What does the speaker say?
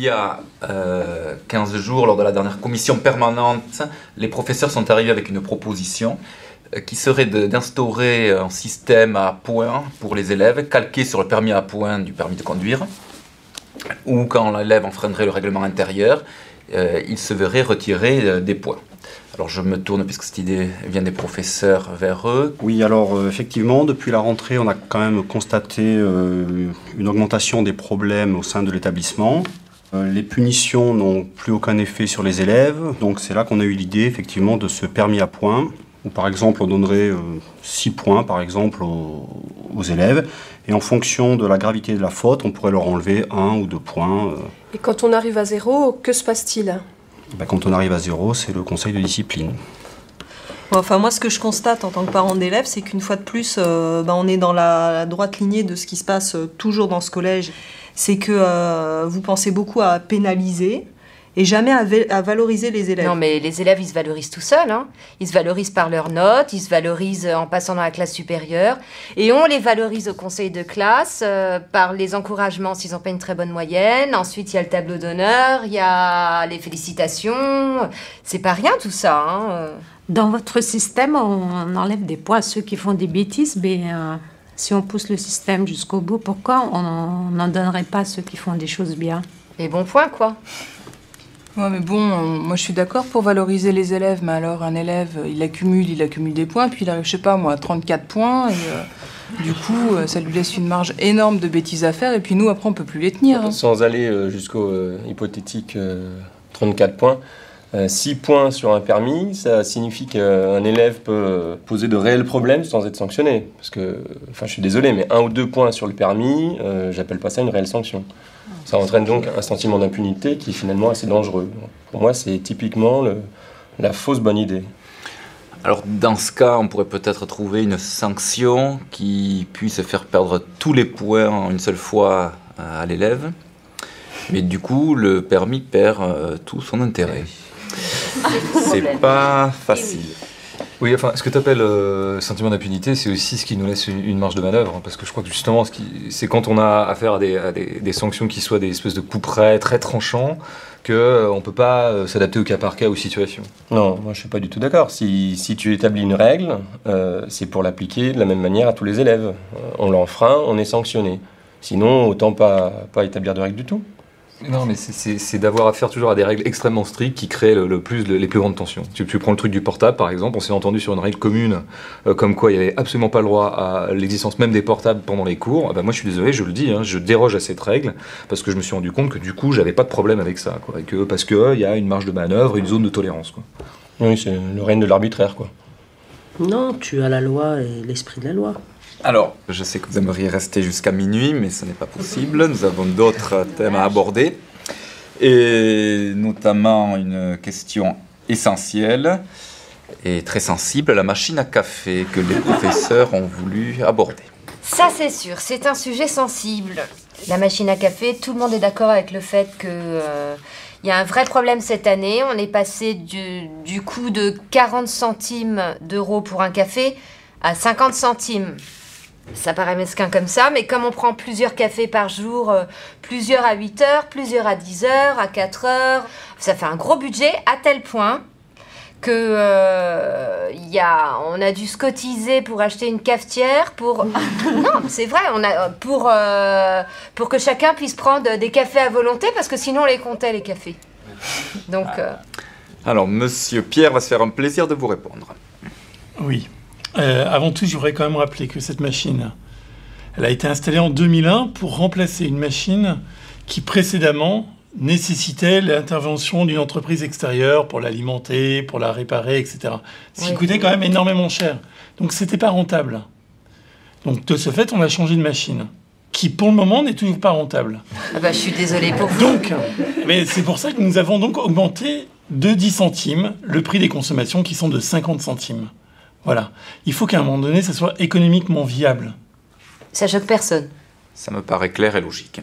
y a 15 jours, lors de la dernière commission permanente, les professeurs sont arrivés avec une proposition qui serait d'instaurer un système à points pour les élèves, calqué sur le permis à points du permis de conduire, où quand l'élève enfreindrait le règlement intérieur, il se verrait retirer des points. Alors je me tourne, puisque cette idée vient des professeurs, vers eux. Oui, alors effectivement, depuis la rentrée, on a quand même constaté une augmentation des problèmes au sein de l'établissement. Les punitions n'ont plus aucun effet sur les élèves, donc c'est là qu'on a eu l'idée effectivement de ce permis à points, où par exemple on donnerait 6 points par exemple aux élèves, et en fonction de la gravité de la faute, on pourrait leur enlever 1 ou 2 points. Et quand on arrive à 0, que se passe-t-il ? Quand on arrive à 0, c'est le conseil de discipline. Enfin, moi, ce que je constate en tant que parent d'élève, c'est qu'une fois de plus, on est dans la droite lignée de ce qui se passe toujours dans ce collège. C'est que vous pensez beaucoup à pénaliser et jamais à valoriser les élèves. Non, mais les élèves, ils se valorisent tout seuls. Hein. Ils se valorisent par leurs notes, ils se valorisent en passant dans la classe supérieure. Et on les valorise au conseil de classe par les encouragements s'ils n'ont pas une très bonne moyenne. Ensuite, il y a le tableau d'honneur, il y a les félicitations. C'est pas rien tout ça. Hein. Dans votre système, on enlève des points à ceux qui font des bêtises, mais si on pousse le système jusqu'au bout, pourquoi on n'en donnerait pas à ceux qui font des choses bien ? Les bons points, quoi. Ouais, mais bon, moi je suis d'accord pour valoriser les élèves, mais alors un élève, il accumule des points, puis il arrive, je sais pas moi, à 34 points, et du coup, ça lui laisse une marge énorme de bêtises à faire, et puis nous, après, on peut plus les tenir. Hein. Sans aller jusqu'au hypothétique 34 points, 6 points sur un permis, ça signifie qu'un élève peut poser de réels problèmes sans être sanctionné. Parce que, enfin, je suis désolé, mais 1 ou 2 points sur le permis, j'appelle pas ça une réelle sanction. Ça entraîne donc un sentiment d'impunité qui est finalement assez dangereux. Pour moi, c'est typiquement la fausse bonne idée. Alors dans ce cas, on pourrait peut-être trouver une sanction qui puisse faire perdre tous les points en une seule fois à l'élève. Mais du coup, le permis perd tout son intérêt. C'est pas facile. Oui, enfin, ce que tu appelles sentiment d'impunité, c'est aussi ce qui nous laisse une marge de manœuvre. Hein, parce que je crois que justement, c'est quand on a affaire à des sanctions qui soient des espèces de coups près très tranchants qu'on ne peut pas s'adapter au cas par cas aux situations. Non, moi je ne suis pas du tout d'accord. Si tu établis une règle, c'est pour l'appliquer de la même manière à tous les élèves. On l'enfreint, on est sanctionné. Sinon, autant pas établir de règles du tout. Non, mais c'est d'avoir affaire toujours à des règles extrêmement strictes qui créent les plus grandes tensions. Tu prends le truc du portable, par exemple, on s'est entendu sur une règle commune, comme quoi il n'y avait absolument pas le droit à l'existence même des portables pendant les cours. Moi, je suis désolé, je le dis, hein, je déroge à cette règle, parce que je me suis rendu compte que du coup, j'avais pas de problème avec ça, quoi, parce qu'il y a une marge de manœuvre, une zone de tolérance. Quoi. Oui, c'est le règne de l'arbitraire, quoi. Non, tu as la loi et l'esprit de la loi. Alors, je sais que vous aimeriez rester jusqu'à minuit, mais ce n'est pas possible. Nous avons d'autres thèmes à aborder, et notamment une question essentielle et très sensible, la machine à café, que les professeurs ont voulu aborder. Ça, c'est sûr, c'est un sujet sensible. La machine à café, tout le monde est d'accord avec le fait que... il y a un vrai problème cette année. On est passé du coût de 40 centimes d'euros pour un café à 50 centimes. Ça paraît mesquin comme ça, mais comme on prend plusieurs cafés par jour, plusieurs à 8 heures, plusieurs à 10 heures, à 4 heures, ça fait un gros budget à tel point que on a dû se cotiser pour acheter une cafetière pour... Non, c'est vrai, pour que chacun puisse prendre des cafés à volonté, parce que sinon on les comptait, les cafés. Donc... Alors, Monsieur Pierre va se faire un plaisir de vous répondre. Oui. Avant tout, je voudrais quand même rappeler que cette machine, elle a été installée en 2001 pour remplacer une machine qui précédemment nécessitait l'intervention d'une entreprise extérieure pour l'alimenter, pour la réparer, etc. Ce qui coûtait quand même énormément cher. Donc, c'était pas rentable. Donc, de ce fait, on a changé de machine, qui, pour le moment, n'est toujours pas rentable. Ah bah, je suis désolée pour vous. Donc, mais c'est pour ça que nous avons donc augmenté de 10 centimes le prix des consommations, qui sont de 50 centimes. Voilà. Il faut qu'à un moment donné, ça soit économiquement viable. Ça choque personne. Ça me paraît clair et logique.